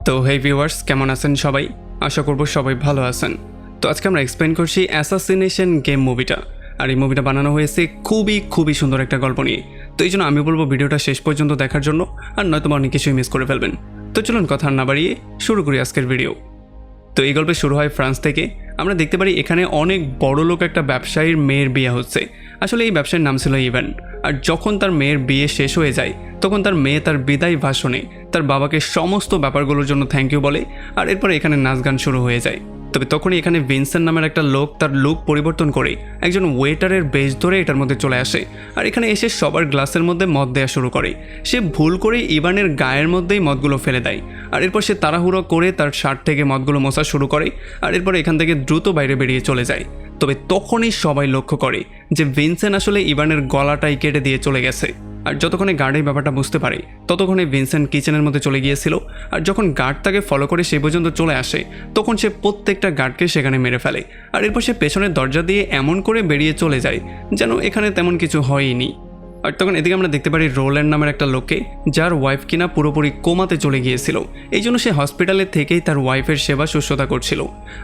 তো হেই ভিউয়ার্স, কেমন আছেন সবাই? আশা করব সবাই ভালো আছেন। তো আজকে আমরা এক্সপ্লেন করছি অ্যাসাসিনেশন গেম মুভিটা। আর এই মুভিটা বানানো হয়েছে খুবই সুন্দর একটা গল্প নিয়ে। তো এই জন্য আমি বলবো ভিডিওটা শেষ পর্যন্ত দেখার জন্য, আর নয়তো অনেক কিছুই মিস করে ফেলবেন। তো চলুন কথা না বাড়িয়ে শুরু করি আজকের ভিডিও। তো এই গল্পে শুরু হয় ফ্রান্স থেকে। আমরা দেখতে পারি এখানে অনেক বড় লোক একটা ব্যবসায়ীর মেয়ের বিয়ে হচ্ছে। আসলে এই ব্যবসায়ীর নাম ছিল ইভান। আর যখন তার মেয়ের বিয়ে শেষ হয়ে যায় তখন তার মেয়ে তার বিদায় ভাষণে তার বাবাকে সমস্ত ব্যাপারগুলোর জন্য থ্যাংক ইউ বলে। আর এরপরে এখানে নাচ গান শুরু হয়ে যায়। তবে তখনই এখানে ভিনসেন্ট নামের একটা লোক তার লুক পরিবর্তন করে একজন ওয়েটারের বেশ ধরে এটার মধ্যে চলে আসে। আর এখানে এসে সবার গ্লাসের মধ্যে মদ দেওয়া শুরু করে। সে ভুল করে ইভানের গায়ের মধ্যেই মদগুলো ফেলে দেয়। আর এরপর সে তাড়াহুড়ো করে তার শার্ট থেকে মদগুলো মোছা শুরু করে। আর এরপর এখান থেকে দ্রুত বাইরে বেরিয়ে চলে যায়। তবে তখনই সবাই লক্ষ্য করে যে ভিনসেন্ট আসলে ইভানের গলাটাই কেটে দিয়ে চলে গেছে। আর যতক্ষণে গার্ড এই ব্যাপারটা বুঝতে পারে ততক্ষণে ভিনসেন্ট কিচেনের মধ্যে চলে গিয়েছিল। আর যখন গার্ড তাকে ফলো করে সে পর্যন্ত চলে আসে তখন সে প্রত্যেকটা গার্ডকে সেখানে মেরে ফেলে। আর এরপর সে পেছনের দরজা দিয়ে এমন করে বেরিয়ে চলে যায় যেন এখানে তেমন কিছু হয়নি। আর তখন এদিকে আমরা দেখতে পারি রোল্যান্ড নামের একটা লোককে, যার ওয়াইফ কিনা পুরোপুরি কোমাতে চলে গিয়েছিল। এই জন্য সে হসপিটালে থেকেই তার ওয়াইফের সেবা শুশ্রূষা করছিল।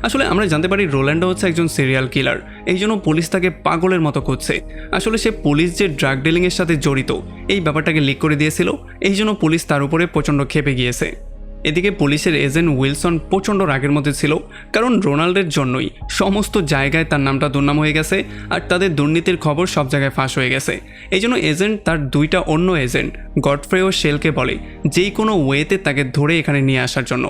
আসলে আমরা জানতে পারি রোল্যান্ডও হচ্ছে একজন সিরিয়াল কিলার। এই জন্য পুলিশ তাকে পাগলের মতো খুঁজছে। আসলে সে পুলিশ যে ড্রাগ ডিলিংয়ের সাথে জড়িত এই ব্যাপারটাকে লিক করে দিয়েছিল। এই জন্য পুলিশ তার উপরে প্রচণ্ড ক্ষেপে গিয়েছে। এদিকে পুলিশের এজেন্ট উইলসন প্রচণ্ড রাগের মধ্যে ছিল, কারণ রোনাল্ডের জন্যই সমস্ত জায়গায় তার নামটা দুর্নাম হয়ে গেছে। আর তাদের দুর্নীতির খবর সব জায়গায় ফাঁস হয়ে গেছে। এই জন্য এজেন্ট তার দুইটা অন্য এজেন্ট গডফ্রে ও শেলকে বলে যেই কোনো ওয়েতে তাকে ধরে এখানে নিয়ে আসার জন্য।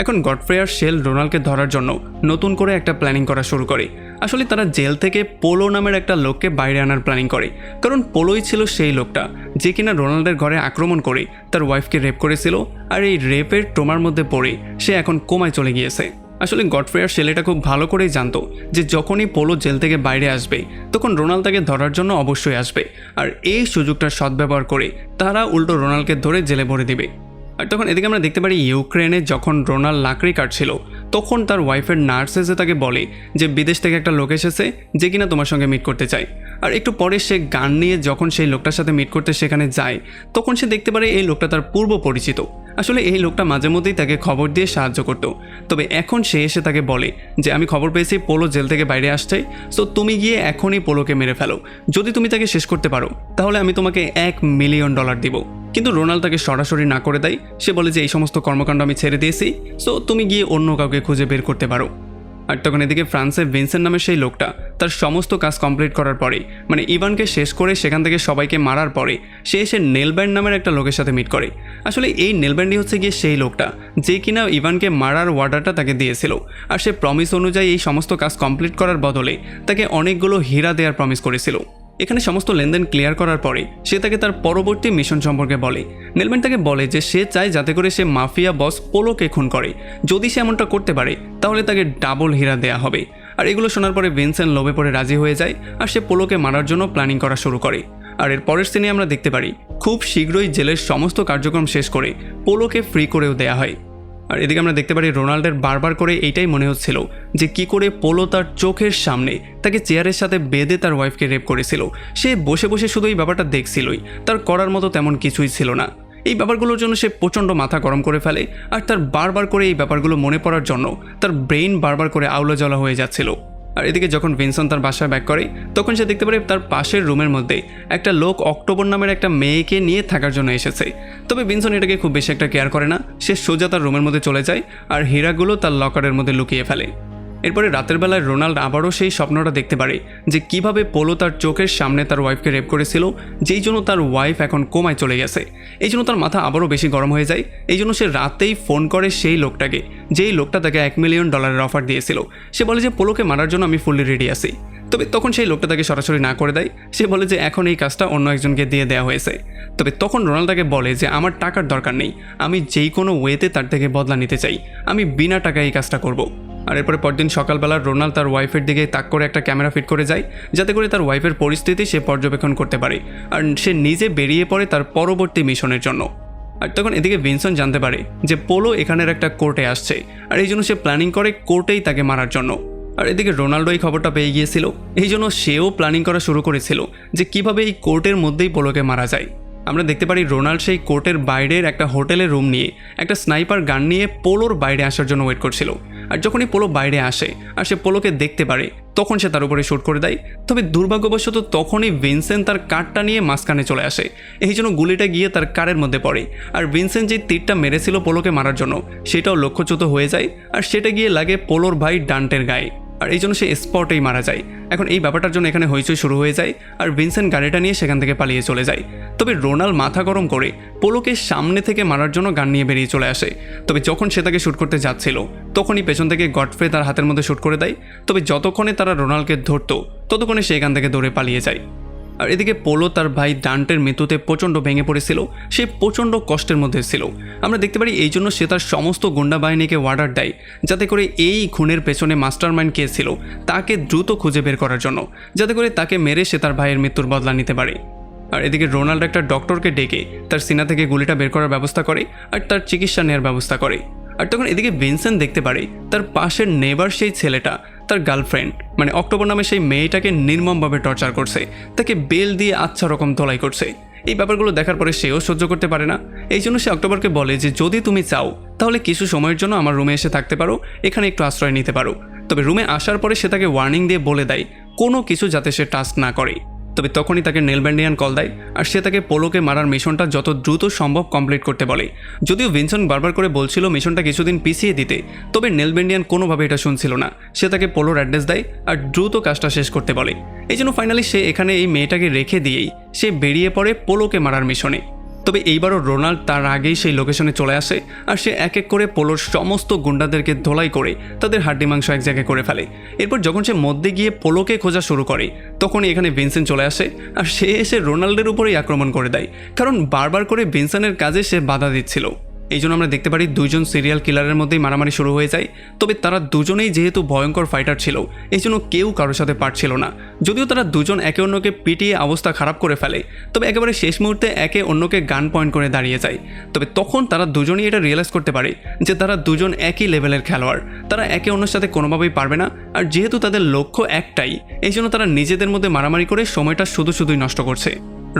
এখন গডফ্রে আর শেল রোনাল্ডকে ধরার জন্য নতুন করে একটা প্ল্যানিং করা শুরু করে। আসলে তারা জেল থেকে পোলো নামের একটা লোককে বাইরে আনার প্ল্যানিং করে, কারণ পোলোই ছিল সেই লোকটা যে কিনা রোনাল্ডের ঘরে আক্রমণ করে তার ওয়াইফকে রেপ করেছিল। আর এই রেপের ট্রমার মধ্যে পড়ে সে এখন কোমায় চলে গিয়েছে। আসলে গডফ্রে আর শেল এটা খুব ভালো করেই জানতো যে যখনই পোলো জেল থেকে বাইরে আসবে তখন রোনাল্ড তাকে ধরার জন্য অবশ্যই আসবে। আর এই সুযোগটার সদ্ব্যবহার করে তারা উল্টো রোনাল্ডকে ধরে জেলে ভরে দেবে। আর তখন এদিকে আমরা দেখতে পারি ইউক্রেনে যখন রোনাল্ড লাকড়ি কাটছিল তখন তার ওয়াইফের নার্স এসে তাকে বলে যে বিদেশ থেকে একটা লোক এসেছে যে কিনা তোমার সঙ্গে মিট করতে চায়। আর একটু পরে সে গান নিয়ে যখন সেই লোকটার সাথে মিট করতে সেখানে যায় তখন সে দেখতে পারে এই লোকটা তার পূর্ব পরিচিত। আসলে এই লোকটা মাঝে মধ্যেই তাকে খবর দিয়ে সাহায্য করত। তবে এখন সে এসে তাকে বলে যে আমি খবর পেয়েছি পোলো জেল থেকে বাইরে আসছে, সো তুমি গিয়ে এখনই পোলোকে মেরে ফেলো। যদি তুমি তাকে শেষ করতে পারো তাহলে আমি তোমাকে $1 মিলিয়ন দিব। কিন্তু রোনাল্ড তাকে সরাসরি না করে দেয়। সে বলে যে এই সমস্ত কর্মকাণ্ড আমি ছেড়ে দিয়েছি, সো তুমি গিয়ে অন্য কাউকে খুঁজে বের করতে পারো। আর তখন এদিকে ফ্রান্সের ভিনসেন্ট নামের সেই লোকটা তার সমস্ত কাজ কমপ্লিট করার পরে, মানে ইভানকে শেষ করে সেখান থেকে সবাইকে মারার পরে সে এসে নেলব্যান্ড নামের একটা লোকের সাথে মিট করে। আসলে এই নেলব্যান্ডই হচ্ছে গিয়ে সেই লোকটা যে কিনা ইভানকে মারার অর্ডারটা তাকে দিয়েছিল। আর সে প্রমিস অনুযায়ী এই সমস্ত কাজ কমপ্লিট করার বদলে তাকে অনেকগুলো হীরা দেওয়ার প্রমিস করেছিল। এখানে সমস্ত লেনদেন ক্লিয়ার করার পরে সে তাকে তার পরবর্তী মিশন সম্পর্কে বলে। নেলব্যান্ড তাকে বলে যে সে চায় যাতে করে সে মাফিয়া বস পোলোকে খুন করে। যদি সে এমনটা করতে পারে তাহলে তাকে ডাবল হীরা দেয়া হবে। আর এগুলো শোনার পরে ভিনসেন্ট লোভে পড়ে রাজি হয়ে যায় আর সে পোলোকে মারার জন্য প্ল্যানিং করা শুরু করে। আর এর পরের সিনে আমরা দেখতে পারি খুব শীঘ্রই জেলের সমস্ত কার্যক্রম শেষ করে পোলোকে ফ্রি করেও দেয়া হয়। আর এদিকে আমরা দেখতে পারি রোনাল্ডের বারবার করে এইটাই মনে হচ্ছিল যে কি করে পোলো তার চোখের সামনে তাকে চেয়ারের সাথে বেঁধে তার ওয়াইফকে রেপ করেছিল। সে বসে বসে শুধু এই ব্যাপারটা দেখছিলই, তার করার মতো তেমন কিছুই ছিল না। এই ব্যাপারগুলোর জন্য সে প্রচণ্ড মাথা গরম করে ফেলে। আর তার বারবার করে এই ব্যাপারগুলো মনে পড়ার জন্য তার ব্রেইন বারবার করে আউলা জ্বলা হয়ে যাচ্ছিল। আর এদিকে যখন ভিনসেন্ট তার বাসায় ব্যাক করে তখন সে দেখতে পারে তার পাশের রুমের মধ্যে একটা লোক অক্টোবর নামের একটা মেয়েকে নিয়ে থাকার জন্য এসেছে। তবে ভিনসেন্ট এটাকে খুব বেশি একটা কেয়ার করে না। সে সোজা তার রুমের মধ্যে চলে যায় আর হীরাগুলো তার লকারের মধ্যে লুকিয়ে ফেলে। এরপরে রাতের বেলায় রোনাল্ড আবারও সেই স্বপ্নটা দেখতে পারে যে কিভাবে পোলো তার চোখের সামনে তার ওয়াইফকে রেপ করেছিল, যেই জন্য তার ওয়াইফ এখন কোমায় চলে গেছে। এই জন্য তার মাথা আবারও বেশি গরম হয়ে যায়। এই জন্য সে রাতেই ফোন করে সেই লোকটাকে, যেই লোকটা তাকে $1 মিলিয়ন অফার দিয়েছিল। সে বলে যে পোলোকে মারার জন্য আমি ফুললি রেডি আছি। তবে তখন সেই লোকটা তাকে সরাসরি না করে দেয়। সে বলে যে এখন এই কাজটা অন্য একজনকে দিয়ে দেওয়া হয়েছে। তবে তখন রোনাল্ড তাকে বলে যে আমার টাকার দরকার নেই, আমি যেই কোনো ওয়েতে তার থেকে বদলা নিতে চাই, আমি বিনা টাকায় এই কাজটা করব। আর এরপরে পরদিন সকালবেলা রোনাল্ড তার ওয়াইফের দিকে তাক করে একটা ক্যামেরা ফিট করে যায় যাতে করে তার ওয়াইফের পরিস্থিতি সে পর্যবেক্ষণ করতে পারে। আর সে নিজে বেরিয়ে পড়ে তার পরবর্তী মিশনের জন্য। আর তখন এদিকে ভিনসেন্ট জানতে পারে যে পোলো এখানের একটা কোর্টে আসছে, আর এই জন্য সে প্ল্যানিং করে কোর্টেই তাকে মারার জন্য। আর এদিকে রোনাল্ডো এই খবরটা পেয়ে গিয়েছিল। এই জন্য সেও প্ল্যানিং করা শুরু করেছিল যে কিভাবে এই কোর্টের মধ্যেই পোলোকে মারা যায়। আমরা দেখতে পারি রোনাল্ড সেই কোর্টের বাইরের একটা হোটেলের রুম নিয়ে একটা স্নাইপার গান নিয়ে পোলোর বাইরে আসার জন্য ওয়েট করছিল। আর যখনই পোলো বাইরে আসে আর সে পোলোকে দেখতে পারে তখন সে তার উপরে শ্যুট করে দেয়। তবে দুর্ভাগ্যবশত তখনই ভিনসেন্ট তার কারটা নিয়ে মাঝখানে চলে আসে, এই জন্য গুলিটা গিয়ে তার কারের মধ্যে পড়ে। আর ভিনসেন্ট যে তীরটা মেরেছিল পোলোকে মারার জন্য সেটাও লক্ষ্যচ্যুত হয়ে যায়, আর সেটা গিয়ে লাগে পোলোর ভাই ডান্টের গায়ে, আর এই জন্য সে স্পটেই মারা যায়। এখন এই ব্যাপারটার জন্য এখানে হইচই শুরু হয়ে যায়, আর ভিনসেন্ট গাড়িটা নিয়ে সেখান থেকে পালিয়ে চলে যায়। তবে রোনাল্ড মাথা গরম করে পোলোকে সামনে থেকে মারার জন্য গান নিয়ে বেরিয়ে চলে আসে। তবে যখন সে তাকে শ্যুট করতে যাচ্ছিল তখনই পেছন থেকে গডফ্রে তার হাতের মধ্যে শ্যুট করে দেয়। তবে যতক্ষণে তারা রোনাল্ডকে ধরতো ততক্ষণে সে এখান থেকে দৌড়ে পালিয়ে যায়। আর এদিকে পোলো তার ভাই ডান্টের মৃত্যুতে প্রচণ্ড ভেঙে পড়েছিল, সে প্রচণ্ড কষ্টের মধ্যে ছিল। আমরা দেখতে পারি এই জন্য সে তার সমস্ত গুন্ডা বাহিনীকে অর্ডার দেয় যাতে করে এই খুনের পেছনে মাস্টারমাইন্ড কে ছিল তাকে দ্রুত খুঁজে বের করার জন্য, যাতে করে তাকে মেরে সে তার ভাইয়ের মৃত্যুর বদলা নিতে পারে। আর এদিকে রোনাল্ড একটা ডক্টরকে ডেকে তার সিনা থেকে গুলিটা বের করার ব্যবস্থা করে আর তার চিকিৎসা নেওয়ার ব্যবস্থা করে। আর তখন এদিকে ভিনসেন্ট দেখতে পারে তার পাশের নেবার সেই ছেলেটা তার গার্লফ্রেন্ড মানে অক্টোবর নামে সেই মেয়েটাকে নির্মমভাবে টর্চার করছে, তাকে বেল দিয়ে আচ্ছা রকম ধোলাই করছে। এই ব্যাপারগুলো দেখার পরে সেও সহ্য করতে পারে না, এই জন্য সে অক্টোবরকে বলে যে যদি তুমি চাও তাহলে কিছু সময়ের জন্য আমার রুমে এসে থাকতে পারো, এখানে একটু আশ্রয় নিতে পারো। তবে রুমে আসার পরে সে তাকে ওয়ার্নিং দিয়ে বলে দেয় কোনো কিছু যাতে সে টাচ না করে। তবে তখনই তাকে নেলব্যান্ডিয়ান কল দেয় আর সে তাকে পোলোকে মারার মিশনটা যত দ্রুত সম্ভব কমপ্লিট করতে বলে। যদিও ভিনসেন্ট বারবার করে বলছিল মিশনটা কিছুদিন পিছিয়ে দিতে, তবে নেলব্যান্ডিয়ান কোনোভাবে এটা শুনছিল না। সে তাকে পোলোর অ্যাড্রেস দেয় আর দ্রুত কাজটা শেষ করতে বলে। এই জন্য ফাইনালি সে এখানে এই মেয়েটাকে রেখে দিয়েই সে বেরিয়ে পড়ে পোলোকে মারার মিশনে। তবে এইবারও রোনাল্ড তার আগেই সেই লোকেশনে চলে আসে আর সে এক এক করে পোলোর সমস্ত গুন্ডাদেরকে ধোলাই করে তাদের হাড্ডি মাংস এক জায়গায় করে ফেলে। এরপর যখন সে মধ্যে গিয়ে পোলোকে খোঁজা শুরু করে তখনই এখানে ভিনসেন্ট চলে আসে আর সে এসে রোনাল্ডের উপরেই আক্রমণ করে দেয়, কারণ বারবার করে ভিনসেন্টের কাজে সে বাধা দিচ্ছিল। এই জন্য আমরা দেখতে পারি দুইজন সিরিয়াল কিলারের মধ্যেই মারামারি শুরু হয়ে যায়। তবে তারা দুজনেই যেহেতু ভয়ঙ্কর ফাইটার ছিল এই জন্য কেউ কারোর সাথে পারছিল না। যদিও তারা দুজন একে অন্যকে পিটিয়ে অবস্থা খারাপ করে ফেলে, তবে একেবারে শেষ মুহূর্তে একে অন্যকে গান পয়েন্ট করে দাঁড়িয়ে যায়। তবে তখন তারা দুজনেই এটা রিয়েলাইজ করতে পারে যে তারা দুজন একই লেভেলের খেলোয়াড়, তারা একে অন্যের সাথে কোনোভাবেই পারবে না। আর যেহেতু তাদের লক্ষ্য একটাই এই জন্য তারা নিজেদের মধ্যে মারামারি করে সময়টা শুধুই নষ্ট করছে।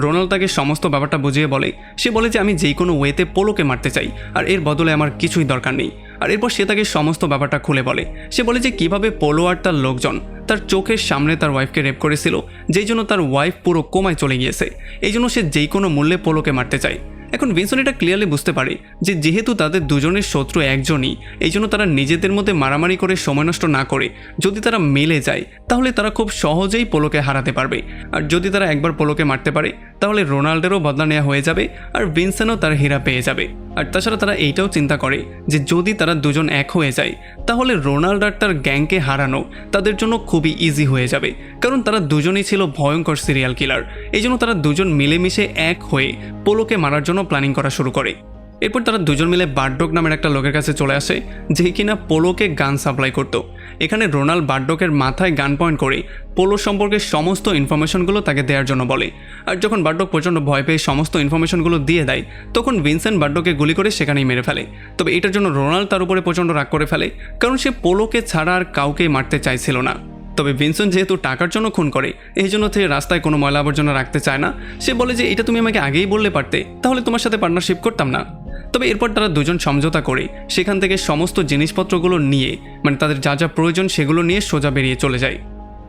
রোনাল্ড তাকে সমস্ত ব্যাপারটা বুঝিয়ে বলে, সে বলে যে আমি যেই কোনো ওয়েতে পোলোকে মারতে চাই আর এর বদলে আমার কিছুই দরকার নেই। আর এরপর সে তাকে সমস্ত ব্যাপারটা খুলে বলে। সে বলে যে কিভাবে পোলো আর তার লোকজন তার চোখের সামনে তার ওয়াইফকে রেপ করেছিল, যেই জন্য তার ওয়াইফ পুরো কোমায় চলে গিয়েছে, এই জন্য সে যেই কোনো মূল্যে পোলোকে মারতে চায়। এখন ভিনসেন্ট এটা ক্লিয়ারলি বুঝতে পারে যে যেহেতু তাদের দুজনের শত্রু একজনই এই জন্য তারা নিজেদের মধ্যে মারামারি করে সময় নষ্ট না করে যদি তারা মিলে যায় তাহলে তারা খুব সহজেই পোলোকে হারাতে পারবে। আর যদি তারা একবার পোলোকে মারতে পারে তাহলে রোনাল্ডেরও বদলা নেওয়া হয়ে যাবে আর ভিনসেন্টও তার হীরা পেয়ে যাবে। আর তাছাড়া তারা এইটাও চিন্তা করে যে যদি তারা দুজন এক হয়ে যায় তাহলে রোনাল্ড আর তার গ্যাংকে হারানো তাদের জন্য খুবই ইজি হয়ে যাবে, কারণ তারা দুজনেই ছিল ভয়ঙ্কর সিরিয়াল কিলার। এই জন্য তারা দুজন মিলেমিশে এক হয়ে পোলোকে মারার জন্য প্ল্যানিং করা শুরু করে। এরপর তারা দুজন মিলে বার্ডক নামের একটা লোকের কাছে চলে আসে যে কিনা পোলোকে গান সাপ্লাই করত। এখানে রোনাল্ড বার্ডকের মাথায় গান পয়েন্ট করে পোলো সম্পর্কে সমস্ত ইনফরমেশনগুলো তাকে দেওয়ার জন্য বলে। আর যখন বার্ডক প্রচণ্ড ভয় পেয়ে সমস্ত ইনফরমেশনগুলো দিয়ে দেয় তখন ভিনসেন্ট বার্ডকে গুলি করে সেখানেই মেরে ফেলে। তবে এটার জন্য রোনাল্ড তার উপরে প্রচণ্ড রাগ করে ফেলে, কারণ সে পোলোকে ছাড়া আর কাউকে মারতে চাইছিল না। তবে ভিনসেন্ট যেহেতু টাকার জন্য খুন করে এই জন্য সে রাস্তায় কোনো ময়লা আবর্জনা রাখতে চায় না। সে বলে যে এটা তুমি আমাকে আগেই বললে পারতে, তাহলে তোমার সাথে পার্টনারশিপ করতাম না। তবে এরপর তারা দুজন সমঝোতা করে সেখান থেকে সমস্ত জিনিসপত্রগুলো নিয়ে মানে তাদের যা যা প্রয়োজন সেগুলো নিয়ে সোজা বেরিয়ে চলে যায়।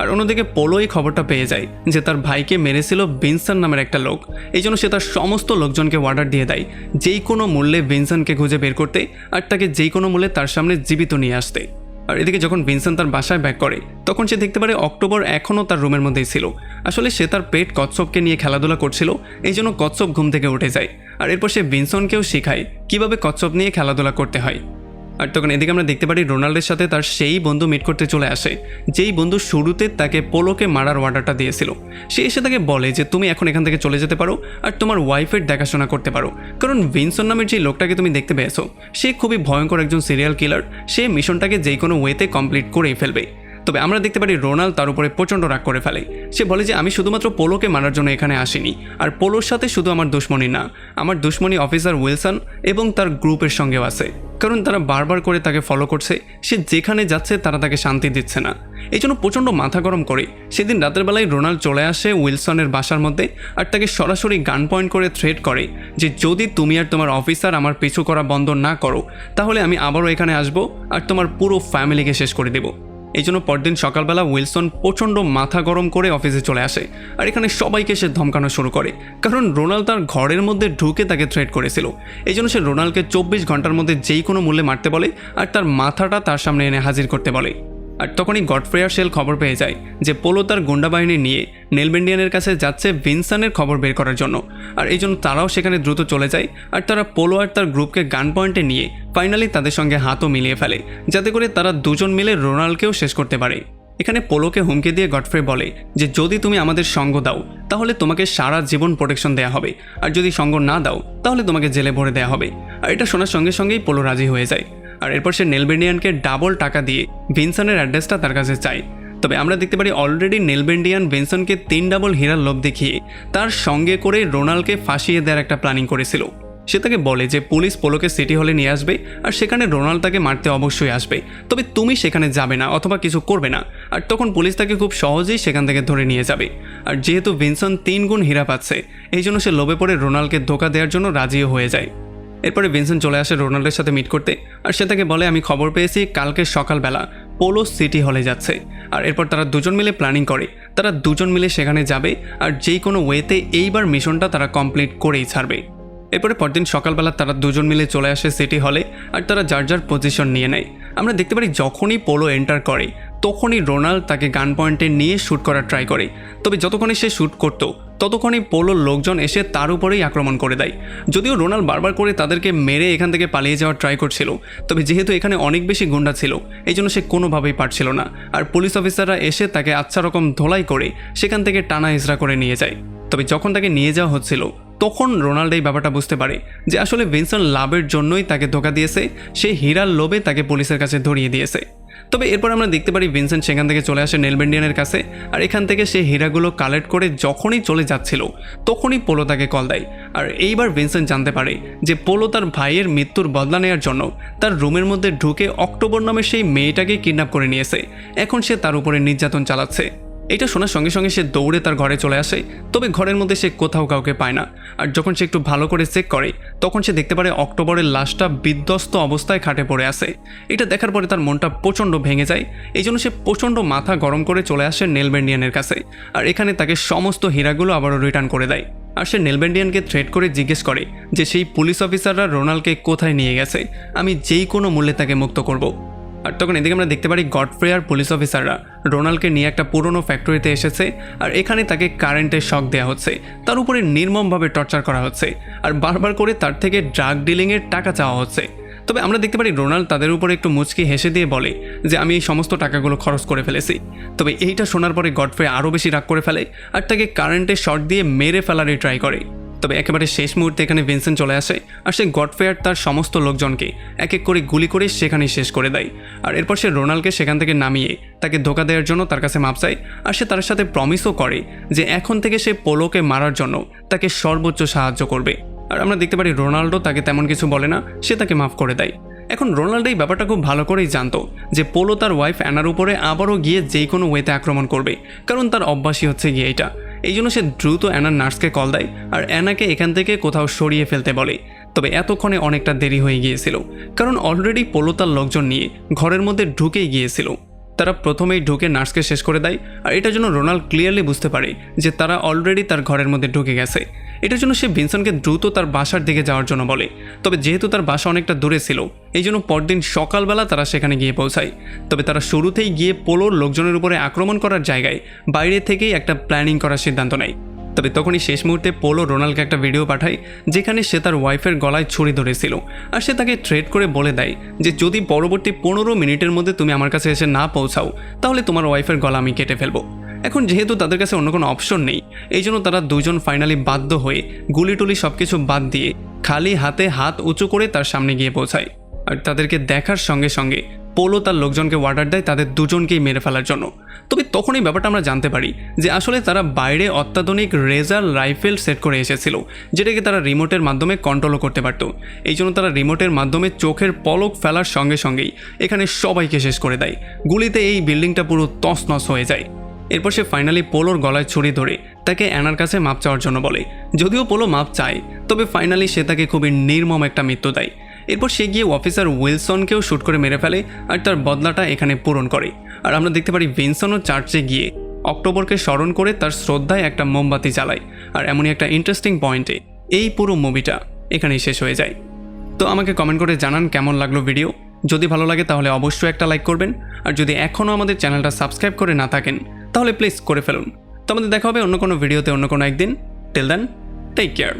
আর অন্যদিকে পোলো এই খবরটা পেয়ে যায় যে তার ভাইকে মেরেছিল ভিনসেন্ট নামের একটা লোক, এই জন্য সে তার সমস্ত লোকজনকে অর্ডার দিয়ে দেয় যেই কোনো মূল্যে ভিনসেন্টকে খুঁজে বের করতে আর তাকে যেই কোনো মূল্যে তার সামনে জীবিত নিয়ে আসতে। আর এদিকে যখন ভিনসেন্ট তার বাসায় ব্যাক করে তখন সে দেখতে পারে অক্টোবর এখনও তার রুমের মধ্যেই ছিল। আসলে সে তার পেট কচ্ছপকে নিয়ে খেলাধুলা করছিল, এই জন্য কচ্ছপ ঘুম থেকে উঠে যায়। আর এরপর সে ভিনসেন্টকেও শেখায় কিভাবে কচ্ছপ নিয়ে খেলাধুলা করতে হয়। আর তখন এদিকে আমরা দেখতে পারি রোনাল্ডের সাথে তার সেই বন্ধু মিট করতে চলে আসে যেই বন্ধু শুরুতে তাকে পোলোকে মারার অর্ডারটা দিয়েছিল। সে এসে তাকে বলে যে তুমি এখন এখান থেকে চলে যেতে পারো আর তোমার ওয়াইফের দেখাশোনা করতে পারো, কারণ ভিনসেন্ট নামের যে লোকটাকে তুমি দেখতে পেয়েছো সে খুবই ভয়ঙ্কর একজন সিরিয়াল কিলার, সে মিশনটাকে যেই কোনো ওয়েতে কমপ্লিট করেই ফেলবে। তবে আমরা দেখতে পারি রোনাল্ড তার উপরে প্রচণ্ড রাগ করে ফেলে। সে বলে যে আমি শুধুমাত্র পোলোকে মারার জন্য এখানে আসিনি, আর পোলোর সাথে শুধু আমার দুশ্মনী না, আমার দুশ্মনী অফিসার উইলসন এবং তার গ্রুপের সঙ্গেও আছে। কারণ তারা বারবার করে তাকে ফলো করছে, সে যেখানে যাচ্ছে তারা তাকে শান্তি দিচ্ছে না। এই জন্য প্রচণ্ড মাথা গরম করে সেদিন রাতের বেলায় রোনাল্ড চলে আসে উইলসনের বাসার মধ্যে আর তাকে সরাসরি গান পয়েন্ট করে থ্রেট করে যে যদি তুমি আর তোমার অফিসার আমার পিছু করা বন্ধ না করো তাহলে আমি আবারও এখানে আসবো আর তোমার পুরো ফ্যামিলিকে শেষ করে দেবো। এই জন্য পরদিন সকালবেলা উইলসন প্রচণ্ড মাথা গরম করে অফিসে চলে আসে আর এখানে সবাইকে সে ধমকানো শুরু করে, কারণ রোনাল্ড তার ঘরের মধ্যে ঢুকে তাকে থ্রেট করেছিল। এই জন্য সে রোনাল্ডকে 24 ঘন্টার মধ্যে যেই কোনো মূল্যে মারতে বলে আর তার মাথাটা তার সামনে এনে হাজির করতে বলে। আর তখনই গডফ্রে আর শেল খবর পেয়ে যায় যে পোলো তার গুন্ডা বাহিনী নিয়ে নেলবেন্ডিয়ানের কাছে যাচ্ছে ভিনসনের খবর বের করার জন্য। আর এই জন্য তারাও সেখানে দ্রুত চলে যায় আর তারা পোলো আর তার গ্রুপকে গান পয়েন্টে নিয়ে ফাইনালি তাদের সঙ্গে হাতও মিলিয়ে ফেলে যাতে করে তারা দুজন মিলে রোনাল্ডকেও শেষ করতে পারে। এখানে পোলোকে হুমকি দিয়ে গডফ্রে বলে যে যদি তুমি আমাদের সঙ্গ দাও তাহলে তোমাকে সারা জীবন প্রোটেকশন দেওয়া হবে, আর যদি সঙ্গ না দাও তাহলে তোমাকে জেলে ভরে দেওয়া হবে। আর এটা শোনার সঙ্গে সঙ্গেই পোলো রাজি হয়ে যায়। আর এরপর সে নেলবেন্ডিয়ানকে ডাবল টাকা দিয়ে ভিনসনের অ্যাড্রেসটা তার কাছে চায়। তবে আমরা দেখতে পারি অলরেডি নেলবেন্ডিয়ান ভিনসনকে 3 ডাবল হীরার লোভ দেখিয়ে তার সঙ্গে করে রোনাল্ডকে ফাঁসিয়ে দেওয়ার একটা প্ল্যানিং করেছিল। সে তাকে বলে যে পুলিশ পোলোকে সিটি হলে নিয়ে আসবে আর সেখানে রোনাল্ড তাকে মারতে অবশ্যই আসবে, তবে তুমি সেখানে যাবে না অথবা কিছু করবে না। আর তখন পুলিশ তাকে খুব সহজেই সেখান থেকে ধরে নিয়ে যাবে। আর যেহেতু ভিনসন 3 গুণ হীরা পাচ্ছে এই জন্য সে লোভে পড়ে রোনাল্ডকে ধোকা দেওয়ার জন্য রাজিও হয়ে যায়। এরপরে ভিনসেন্ট চলে আসে রোনাল্ডের সাথে মিট করতে আর সে তাকে বলে আমি খবর পেয়েছি কালকে সকালবেলা পোলো সিটি হলে যাচ্ছে। আর এরপর তারা দুজন মিলে প্ল্যানিং করে তারা দুজন মিলে সেখানে যাবে আর যেই কোনো ওয়েতে এইবার মিশনটা তারা কমপ্লিট করেই ছাড়বে। এরপরে পরদিন সকালবেলা তারা দুজন মিলে চলে আসে সিটি হলে আর তারা যার যার পজিশন নিয়ে নেয়। আমরা দেখতে পারি যখনই পোলো এন্টার করে তখনই রোনাল্ড তাকে গান পয়েন্টে নিয়ে শ্যুট করার ট্রাই করে, তবে যতক্ষণে সে শ্যুট করতো ততক্ষণই পোলোর লোকজন এসে তার উপরেই আক্রমণ করে দেয়। যদিও রোনাল্ড বারবার করে তাদেরকে মেরে এখান থেকে পালিয়ে যাওয়ার ট্রাই করছিল, তবে যেহেতু এখানে অনেক বেশি গুন্ডা ছিল এই জন্য সে কোনোভাবেই পারছিল না। আর পুলিশ অফিসাররা এসে তাকে আচ্ছা রকম ধোলাই করে সেখান থেকে টানা হিজড়া করে নিয়ে যায়। তবে যখন তাকে নিয়ে যাওয়া হচ্ছিল তখন রোনাল্ড এই ব্যাপারটা বুঝতে পারে যে আসলে ভিনসন লাভের জন্যই তাকে ধোকা দিয়েছে, সে হীরার লোভে তাকে পুলিশের কাছে ধরিয়ে দিয়েছে। তবে এরপর আমরা দেখতে পারি ভিনসেন্ট সেখান থেকে চলে আসে নেলবেন্ডিয়ানের কাছে আর এখান থেকে সে হীরাগুলো কালেক্ট করে যখনই চলে যাচ্ছিল তখনই পোলো তাকে কল দেয়। আর এইবার ভিনসেন্ট জানতে পারে যে পোলো তার ভাইয়ের মৃত্যুর বদলা নেওয়ার জন্য তার রুমের মধ্যে ঢুকে অক্টোবর নামে সেই মেয়েটাকে কিডন্যাপ করে নিয়েছে, এখন সে তার উপরে নির্যাতন চালাচ্ছে। এটা শোনার সঙ্গে সঙ্গে সে দৌড়ে তার ঘরে চলে আসে, তবে ঘরের মধ্যে সে কোথাও কাউকে পায় না। আর যখন সে একটু ভালো করে চেক করে তখন সে দেখতে পারে অক্টোবরের লাশটা বিধ্বস্ত অবস্থায় খাটে পড়ে আছে। এটা দেখার পরে তার মনটা প্রচণ্ড ভেঙে যায়, এই জন্য সে প্রচণ্ড মাথা গরম করে চলে আসে নেলবেন্ডিয়ানের কাছে আর এখানে তাকে সমস্ত হীরাগুলো আবারও রিটার্ন করে দেয়। আর সে নেলবেন্ডিয়ানকে থ্রেট করে জিজ্ঞেস করে যে সেই পুলিশ অফিসাররা রোনাল্ডকে কোথায় নিয়ে গেছে, আমি যেই কোনো মূল্যে তাকে মুক্ত করব। আর তখন এদিকে আমরা দেখতে পারি গডফ্রে আর পুলিশ অফিসাররা রোনাল্ডকে নিয়ে একটা পুরনো ফ্যাক্টরিতে এসেছে আর এখানে তাকে কারেন্টের শক দেওয়া হচ্ছে, তার উপরে নির্মমভাবে টর্চার করা হচ্ছে আর বারবার করে তার থেকে ড্রাগ ডিলিংয়ের টাকা চাওয়া হচ্ছে। তবে আমরা দেখতে পারি রোনাল্ড তাদের উপরে একটু মুচকি হেসে দিয়ে বলে যে আমি এই সমস্ত টাকাগুলো খরচ করে ফেলেছি। তবে এইটা শোনার পরে গডফ্রে আরও বেশি রাগ করে ফেলে আর তাকে কারেন্টের শর্ট দিয়ে মেরে ফেলারই ট্রাই করে। তবে একেবারে শেষ মুহূর্তে এখানে ভিনসেন্ট চলে আসে আর সে গডফ্রে আর তার সমস্ত লোকজনকে এক এক করে গুলি করে সেখানেই শেষ করে দেয়। আর এরপর সে রোনাল্ডকে সেখান থেকে নামিয়ে তাকে ধোকা দেওয়ার জন্য তার কাছে মাপ চায় আর সে তার সাথে প্রমিসও করে যে এখন থেকে সে পোলোকে মারার জন্য তাকে সর্বোচ্চ সাহায্য করবে। আর আমরা দেখতে পারি রোনাল্ডো তাকে তেমন কিছু বলে না, সে তাকে মাফ করে দেয়। এখন রোনাল্ড এই ব্যাপারটা খুব ভালো করেই জানতো যে পোলো তার ওয়াইফ অ্যানার উপরে আবারও গিয়ে যেই কোনো ওয়েতে আক্রমণ করবে, কারণ তার অভ্যাসই হচ্ছে গিয়ে এটা। এই জন্য সে দ্রুত অ্যানার নার্সকে কল দেয় আর অ্যানাকে এখান থেকে কোথাও সরিয়ে ফেলতে বলে। তবে এতক্ষণে অনেকটা দেরি হয়ে গিয়েছিল, কারণ অলরেডি পোলো তার লোকজন নিয়ে ঘরের মধ্যে ঢুকেই গিয়েছিল। তারা প্রথমেই ঢুকে নার্সকে শেষ করে দেয় আর এটার জন্য রোনাল্ড ক্লিয়ারলি বুঝতে পারে যে তারা অলরেডি তার ঘরের মধ্যে ঢুকে গেছে। এটার জন্য সে ভিনসনকে দ্রুত তার বাসার দিকে যাওয়ার জন্য বলে, তবে যেহেতু তার বাসা অনেকটা দূরে ছিল এই জন্য পরদিন সকালবেলা তারা সেখানে গিয়ে পৌঁছায়। তবে তারা শুরুতেই গিয়ে পোলোর লোকজনের উপরে আক্রমণ করার জায়গায় বাইরে থেকেই একটা প্ল্যানিং করার সিদ্ধান্ত নেয়। তবে তখনই শেষ মুহূর্তে পোলো রোনাল্ডকে একটা ভিডিও পাঠায় যেখানে সে তার ওয়াইফের গলায় ছুরি ধরেছিল আর সে তাকে থ্রেট করে বলে দেয় যে যদি পরবর্তী 15 মিনিটের মধ্যে তুমি আমার কাছে এসে না পৌঁছাও তাহলে তোমার ওয়াইফের গলা আমি কেটে ফেলবো। এখন যেহেতু তাদের কাছে অন্য কোনো অপশন নেই এই জন্য তারা দুজন ফাইনালি বাধ্য হয়ে গুলিটুলি সব কিছু বাদ দিয়ে খালি হাতে হাত উঁচু করে তার সামনে গিয়ে পৌঁছায়। আর তাদেরকে দেখার সঙ্গে সঙ্গে পোলো তার লোকজনকে অর্ডার দেয় তাদের দুজনকেই মেরে ফেলার জন্য। তবে তখনই ব্যাপারটা আমরা জানতে পারি যে আসলে তারা বাইরে অত্যাধুনিক রেজার রাইফেল সেট করে এসেছিল, যেটাকে তারা রিমোটের মাধ্যমে কন্ট্রোলও করতে পারত। এই জন্য তারা রিমোটের মাধ্যমে চোখের পলক ফেলার সঙ্গে সঙ্গেই এখানে সবাইকে শেষ করে দেয়। গুলিতে এই বিল্ডিংটা পুরো তছনছ হয়ে যায়। এরপর সে ফাইনালি পোলোর গলায় ছুরি ধরে তাকে অ্যানার কাছে মাপ চাওয়ার জন্য বলে। যদিও পোলো মাপ চায়, তবে ফাইনালি সে তাকে খুবই নির্মম একটা মৃত্যু দেয়। এরপর সে গিয়ে অফিসার উইলসনকেও শ্যুট করে মেরে ফেলে আর তার বদলাটা এখানে পূরণ করে। আর আমরা দেখতে পারি ভিনসনও চার্চে গিয়ে অক্টোবরকে স্মরণ করে তার শ্রদ্ধায় একটা মোমবাতি জ্বালায়। আর এমনই একটা ইন্টারেস্টিং পয়েন্টে এই পুরো মুভিটা এখানেই শেষ হয়ে যায়। তো আমাকে কমেন্ট করে জানান কেমন লাগলো ভিডিও। যদি ভালো লাগে তাহলে অবশ্যই একটা লাইক করবেন, আর যদি এখনও আমাদের চ্যানেলটা সাবস্ক্রাইব করে না থাকেন তাহলে প্লিজ করে ফেলুন। তো আমাদের দেখা হবে অন্য কোনো ভিডিওতে অন্য কোনো একদিন। Till then, take care.